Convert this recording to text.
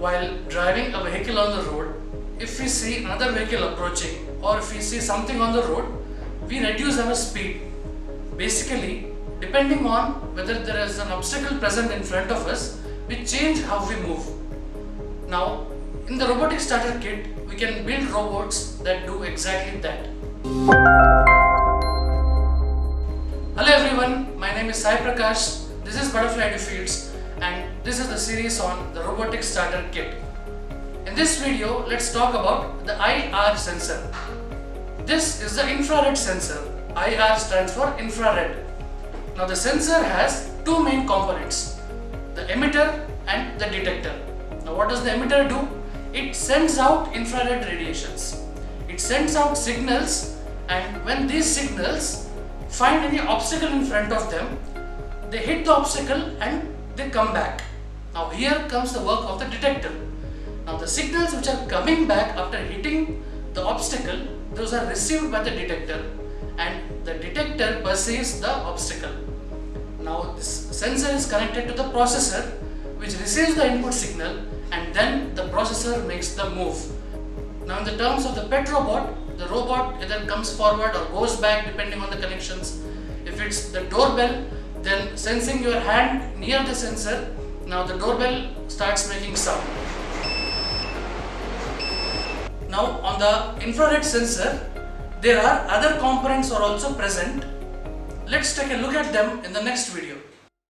while driving a vehicle on the road, if we see another vehicle approaching or if we see something on the road, we reduce our speed. Basically, depending on whether there is an obstacle present in front of us, we change how we move. Now, in the robotic starter kit, we can build robots that do exactly that. Hello everyone, my name is Sai Prakash, this is Butterflyfields, and this is the series on the robotic starter kit. In this video, let's talk about the IR sensor. This is the infrared sensor. IR stands for infrared. Now the sensor has two main components, the emitter and the detector. Now what does the emitter do? It sends out infrared radiations. It sends out signals, and when these signals find any obstacle in front of them, they hit the obstacle and they come back. Now here comes the work of the detector. Now the signals which are coming back after hitting the obstacle, those are received by the detector, and the detector perceives the obstacle. Now this sensor is connected to the processor, which receives the input signal, and then the processor makes the move. Now in the terms of the pet robot, the robot either comes forward or goes back depending on the connections. If it's the doorbell, then sensing your hand near the sensor, now the doorbell starts making sound. Now on the infrared sensor, there are other components are also present. Let's take a look at them in the next video.